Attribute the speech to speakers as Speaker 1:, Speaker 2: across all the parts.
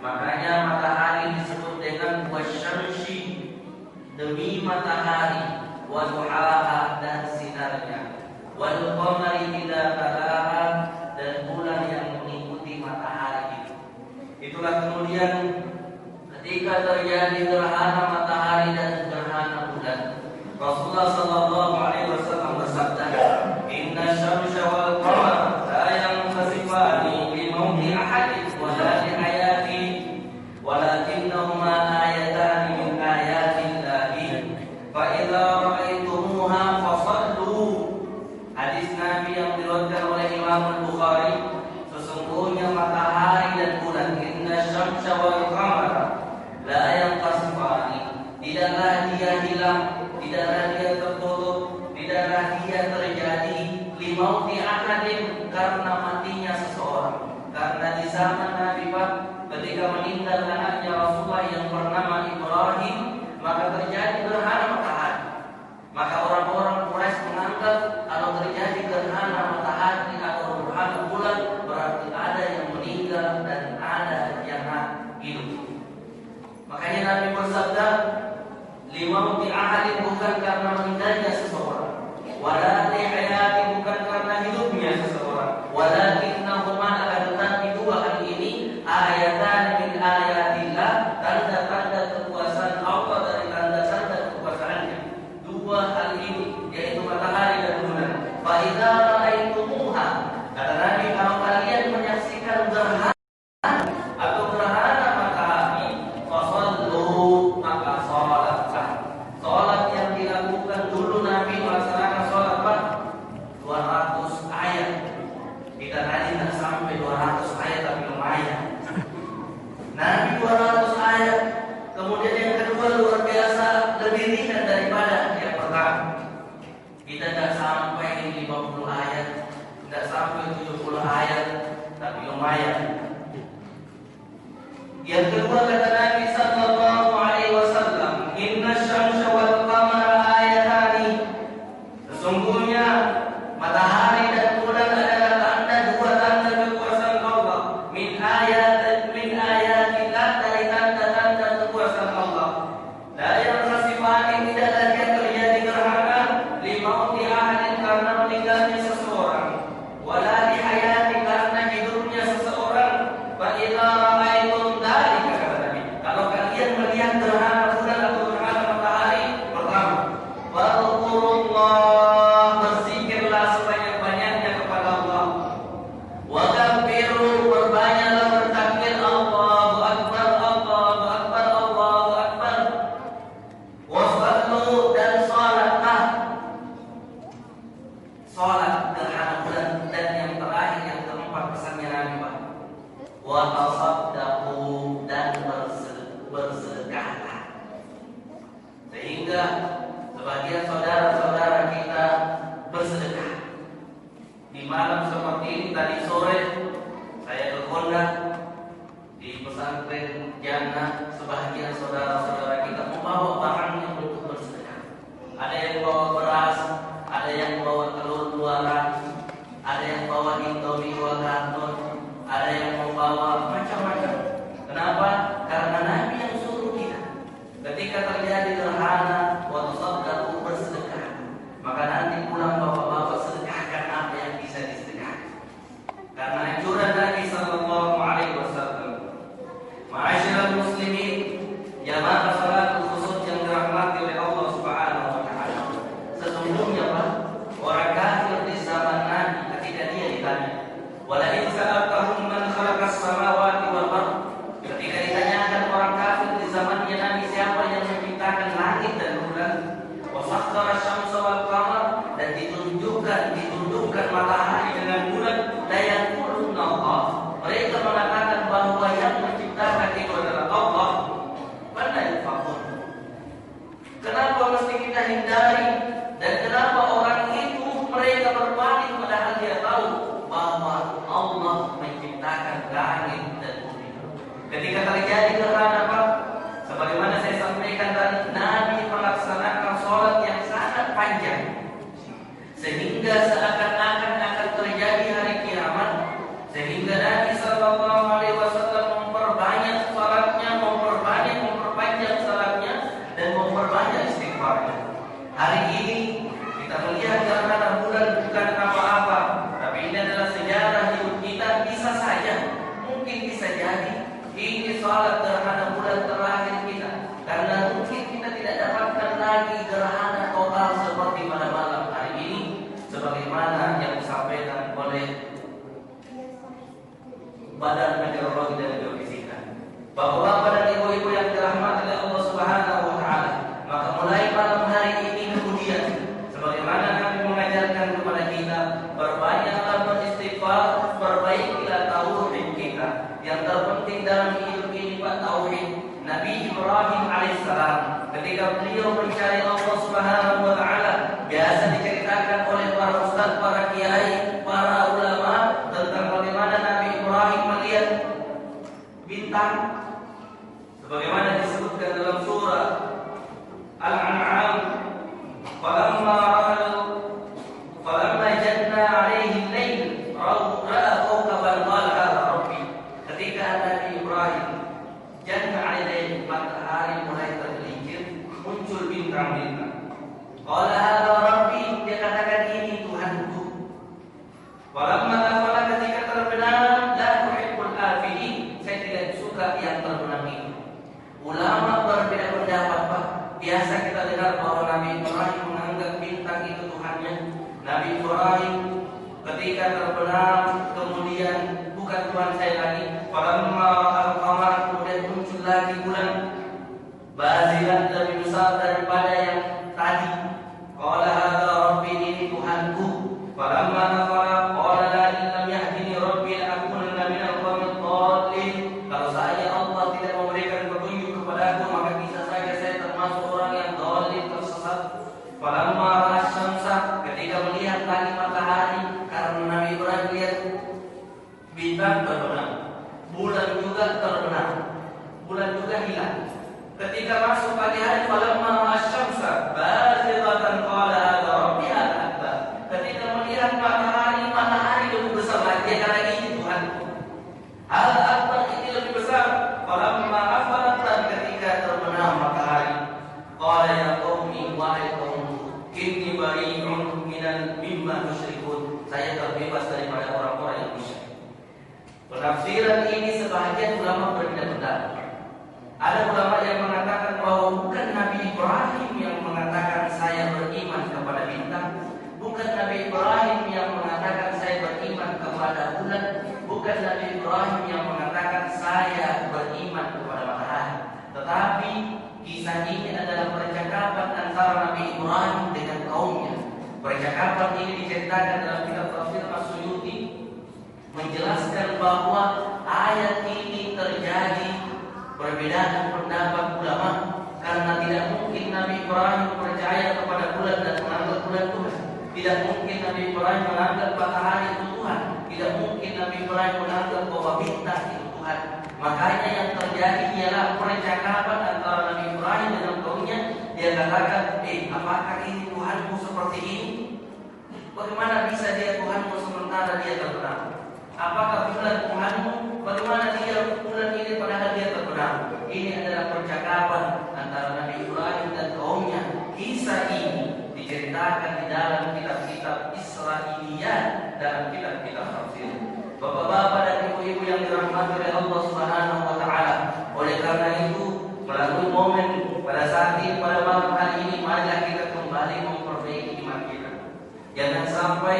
Speaker 1: Makanya matahari disebut dengan wasyamsi, demi matahari, wa duhaha, dan sinarnya, wal qamari idza talaha, dan bulan yang mengikuti matahari itu. Itulah kemudian ketika terjadi gerhana matahari dan gerhana bulan, Rasulullah sallallahu alaihi wasallam bersabda, "Inna syamsa wal qamara la yanqasifani li mauti ahadin wa la li hayati, walakinnahuma ayatan min ayatillahi, fa idza ra'aitumuha fasallu." Hadis Nabi yang diriwayatkan oleh Imam Al-Bukhari, sesungguhnya matahari dan bulan, inna syamsa wal qamara la yanqasifani, tidaklah dia hilang, tidaklah dia tertutup, tidaklah dia terjadi limauti ahadin, karena matinya seseorang. Karena di zaman Nabi Pak, ketika meninggal anaknya Rasulullah yang bernama Ibrahim, maka terjadi gerhana matahari. Maka orang-orang Quraisy menganggap kalau terjadi gerhana matahari atau gerhana bulan, berarti ada yang meninggal dan ada yang hidup. Makanya Nabi bersabda, limauti ahadin, bukan karena meninggalnya seseorang, wala li hayati, bukan karena hidupnya seseorang, walakinnahuma, akan tetapi dua hal ini ayatan min ayatillah, tanda-tanda kekuasaan Allah dari tanda-tanda kekuasaannya. Dua hal ini yaitu matahari dan bulan. Fa idza ra'aitumuha, kata Nabi, kalau kalian menyaksikan gerhana atau gerhana matahari, fasallu, maka salatlah. Salat yang dilakukan dulu Nabi melaksanakan salat 200 ayat. Kita tadi tidak sampai 200 ayat, tapi lumayan. Nabi 200 ayat. Kemudian yang kedua luar biasa, lebih ringan daripada yang pertama. Kita tidak sampai 50 ayat, tidak sampai 70 ayat, tapi lumayan. Yang kedua kata Nabi sallallahu alaihi wasallam, inna syamsa wal qamara ayatani, sesungguhnya matahari dan bulan adalah tanda, dua tanda kekuasaan Allah, min ayatillah, dari tanda-tanda kekuasaan Allah. La yanqasifani, tidaklah dia terjadi gerhana limauti ahadin, karena meninggalnya seseorang, wala li hayati, karena hidupnya seseorang. Fa idza ra'aitum dzalika, kata Nabi, kalau kalian umatnya. Nabi Ibrahim ketika terbenam kemudian bukan Tuhan saya lagi. Falamma al-qamar, kemudian muncul lagi bulan bazilan lebih besar daripada yang tadi. Qala hadza rabbi, ini Tuhanku. Falamma nafara qala la illam yahdini rabbi la'akunanna minal qawmid dhalin. Kalau saya Allah tidak memberikan petunjuk kepadaku, maka bisa saja saya termasuk orang yang dhalin, tersesat. Falamma asy-syamsa, ketika melihat lagi matahari, karena Nabi Ibrahim lihat bintang terbenam, bulan juga terbenam, bulan juga hilang. Ketika masuk pagi hari, falamma asy-syamsa bazighatan qala hadza rabbi al-akbar. Ketika melihat matahari, matahari lebih besar lagi, dia kata ini Tuhanku. Al-akbar, ini lebih besar. Falamma afalat, ketika terbenam matahari, qala ya qaumi, wahai kaumku, inni bari'un mimma tusyrikun. Saya terbebas daripada orang-orang yang musyrik. Penafsiran ini sebahagian ulama berbeda pendapat. Ada ulama yang mengatakan bahwa bukan Nabi Ibrahim yang mengatakan saya beriman kepada bintang, bukan Nabi Ibrahim yang mengatakan saya beriman kepada bulan, bukan Nabi Ibrahim yang mengatakan saya beriman kepada matahari. Tetapi kisah ini adalah percakapan antara Nabi Ibrahim dengan kaumnya. Percakapan ini diceritakan dalam kitab tafsir As-Suyuti, menjelaskan bahwa ayat ini terjadi perbedaan pendapat ulama, karena tidak mungkin Nabi Ibrahim percaya kepada bulan dan menganggap bulan Tuhan. Tidak mungkin Nabi Ibrahim menganggap matahari itu Tuhan. Tidak mungkin Nabi Ibrahim menganggap bahwa bintang itu Tuhan. Makanya yang terjadi ialah percakapan antara Nabi Ibrahim dengan kaumnya. Dia katakan, apakah ini Tuhanmu seperti ini? Bagaimana bisa dia Tuhanmu sementara dia terbenam? Apakah bulan Tuhanmu? Bagaimana dia bulan ini padahal dia terbenam? Ini adalah percakapan antara Nabi Ibrahim dan kaumnya. Kisah ini diceritakan di dalam kitab-kitab Israiliyat, dalam kitab-kitab tafsir. Bapak-bapak dan ibu-ibu yang dirahmati oleh Allah Subhanahu wa taala. Oleh karena itu, melalui momen pada saat ini, pada malam hari ini, marilah kita kembali memperbaiki iman kita. Jangan sampai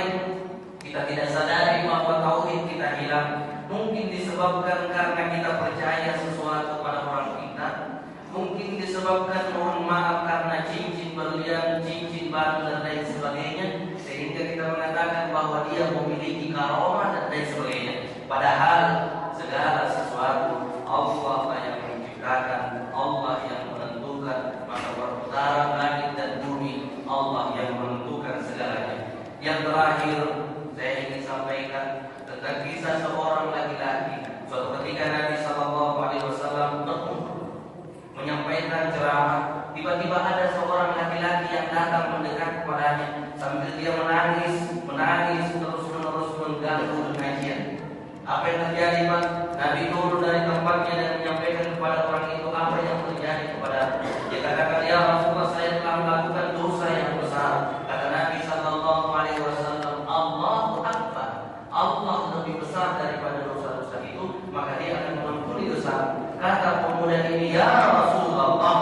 Speaker 1: kita tidak sadari bahwa tauhid kita hilang. Mungkin disebabkan karena kita percaya sesuatu pada orang kita. Mungkin disebabkan, mohon maaf, karena cincin berlian, cincin batu dan lain sebagainya, sehingga kita mengatakan bahwa dia memiliki karomah dan lain sebagainya. Padahal segala sesuatu Allah yang menciptakan, Allah yang menentukan. Maka perputaran langit dan bumi Allah yang menentukan segalanya. Yang terakhir saya ingin sampaikan tentang kisah seorang laki-laki. Suatu ketika Nabi Sallallahu Alaihi Wasallam menyampaikan ceramah, tiba-tiba ada seorang laki-laki yang datang mendekat kepadanya sambil dia menangis terus-menerus mengganggu pengajian. Apa yang terjadi, Pak? Nabi turun dari tempatnya dan menyampaikan kepada orang itu apa yang terjadi kepada dia. Katakan, ya Rasulullah, saya telah melakukan dosa yang besar. Kata Nabi Sallallahu Alaihi Wasallam, Allahu Akbar, Allah lebih besar daripada dosa-dosa itu, maka dia akan mengampuni dosa. Kata pemuda ini, ya Rasulullah,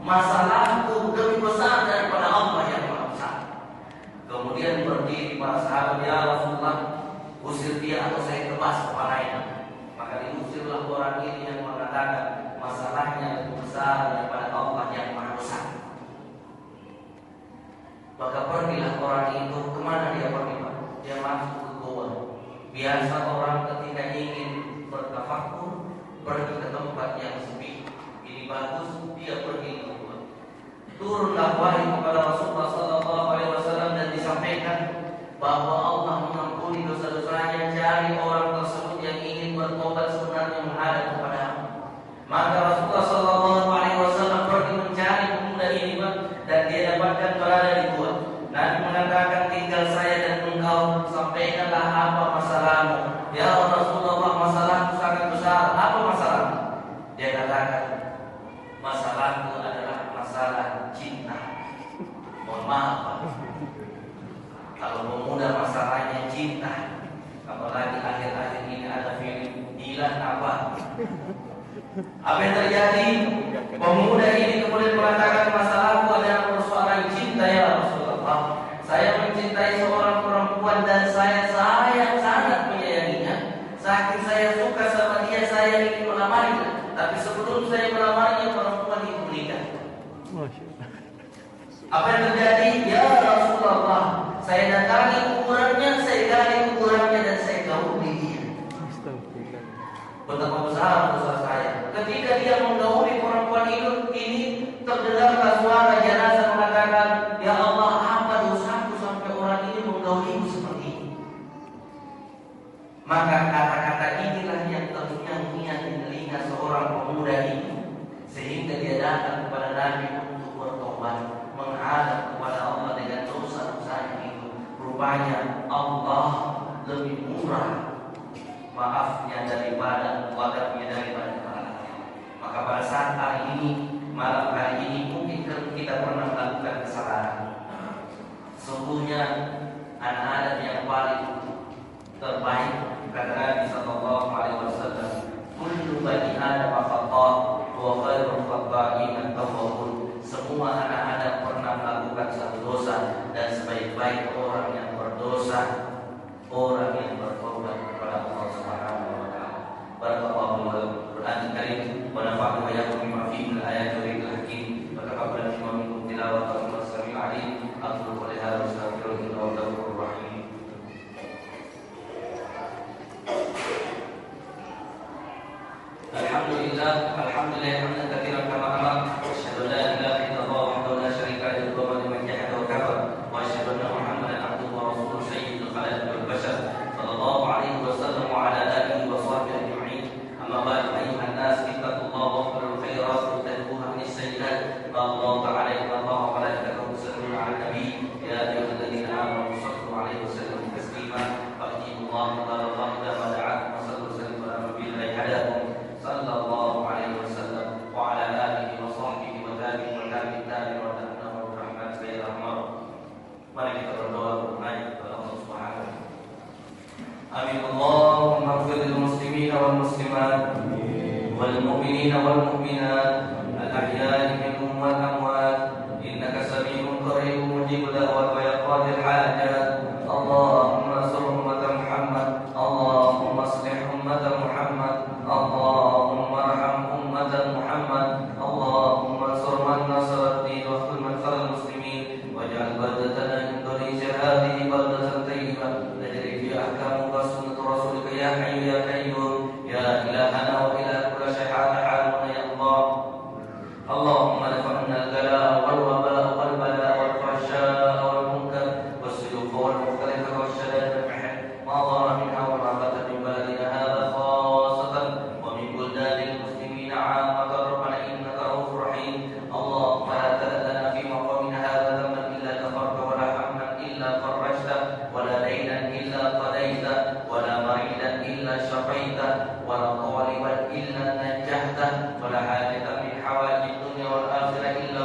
Speaker 1: masalahku lebih besar daripada Allah yang Maha Besar. Kemudian berdiri para sahabat, ya Rasulullah, usir dia atau saya tebas kepalanya. Maka diusirlah orang ini yang mengatakan masalahnya lebih besar daripada Allah yang Maha Besar. Maka pergilah orang itu. Kemana dia pergi, Pak? Dia masuk ke goa. Biasa orang ketika ingin bertafakur pergi ke tempat yang sepi. Ini bagus, dia pergi ke goa. Turunlah wahyu kepada Rasulullah Sallallahu Alaihi Wasallam dan disampaikan bahwa Allah mengampuni dosa-dosanya. Cari orang tersebut yang ingin bertobat sebenarnya menghadap kepadamu. Maka Rasulullah Sallallahu Alaihi Wasallam pergi mencari pemuda ini, Pak, dan dia dapatkan berada di gua. Nabi mengatakan, tinggal saya dan engkau, sampaikanlah apa masalahmu. Ya Rasulullah, masalahku sangat besar. Apa masalahmu? Dia katakan, masalahku adalah masalah cinta. Mohon maaf, Pak, kalau pemuda masalahnya cinta, apalagi akhir-akhir ini ada film Dilan apa? Apa yang terjadi? Pemuda ini kemudian mengatakan, masalahku adalah persoalan cinta, ya Rasulullah. Saya mencintai seorang perempuan dan saya sangat menyayanginya. Saking saya suka sama dia, saya ingin melamarnya. Tapi sebelum saya melamarnya, perempuan itu menikah. Apa yang terjadi? Ya Rasulullah, saya datangi kuburannya, saya gali kuburannya dan saya gauli dia. Betapa besar dosa saya. Ketika dia menggauli perempuan ini, terdengarlah suara jenazah mengatakan, ya Allah, apa dosaku sampai orang ini menggauliku seperti ini? Maka kata-kata inilah yang terngiang-ngiang di telinga seorang pemuda ini, sehingga dia datang kepada Nabi untuk bertobat, menghadap kepada Allah dengan dosa-dosanya itu. Rupanya Allah lebih murah maafnya daripada wadahnya daripada kepalanya. Maka pada saat hari ini, malam hari ini, mungkin kita pernah melakukan kesalahan. Sungguhnya anak Adam yang paling terbaik, kata Nabi sallallahu alaihi wasallam, kullu bani Adam khata' wa khairul khata'in at-tawwabun. Semua anak Adam pernah melakukan satu dosa, dan sebaik-baik orang yang berdosa orang yang bertobat kepada Allah Subhanahu wa taala. Barakallahu Qur'an Karim wa nafa'ana wa iyyakum bima fihi min ayati wa dhikril hakim. Wa taqabbal minkum tilawatan wa sami'al 'alim. Aqulu qawli hadha wa astaghfirullaha wa atubu ilaih. Alhamdulillah hamdan katsiran kama amara. Asyhadu an la ilaha illallah wahdahu la syarika lahu wa liman jahada wa kafara. Wa asyhadu anna Muhammadan abduhu wa rasuluhu sayyidul khalaiqi wal bashar sallallahu alaihi wasallam wa ala alihi wa sahbihi ajma'in. Amma ba'du, ayyuhan nas, ittaqullaha wa qulul khairat wa tanquha minas sayyi'at. Allah ta'ala inna Allaha wa malaikatahu yusalluna 'alan nabi ya ayyuhalladzina amanu sallu 'alaihi wa sallimu taslima. Faqimullaha wa barakallahu wa da'akum wa sallu sallimu ala nabiyil hadakum sallallahu alaihi wasallam wa ala alihi wa sahbihi wa tabi'in wa tabi'in wa ta'ala wa rahmat ya rahmat. Mari kita berdoa berdoa kepada Allah Subhanahu wa taala. Amin. Allahumma ighfir lil muslimin wal muslimat wal mu'minin wal mu'minat al ahya'i minhum wal amwat innaka sami'un qaribun mujibud da'wat wa yaqdir hajat. Allahumma ansur ummat Muhammad, Allahumma aslih ummat Muhammad, Allahumma arham ummat Muhammad, Allahumma ansur man nasara ad-din wa khudh man khadha al-muslimin waj'al baldatana Indonesia hadhihi baldatan tayyibah tajri fiha ahkamu wa sunnatu rasulika ya hayyu ya qayyum ya ilahana wa ilah kulli shay'in haluna ya Allah. Allahumma dafa'na al-ghala wal wabala wal bala wal fahsya wal munkar was suyuf wal mukhtalifat wal shada'id wal mihan ma dhara minha wa ma bata min baladina hadha khassatan wa min buldanil muslimin 'ammatan. Rabbana innaka ra'ufur rahim. Allahumma la tada' lana fi maqamina hadha dhanban illa ghafarta wa la hamman illa farajta wa la daynan illa qadayta wa la maridan illa shafaita wa la taliban illa najjahta wa la hajatan min hawaijid dunya wal akhirah illa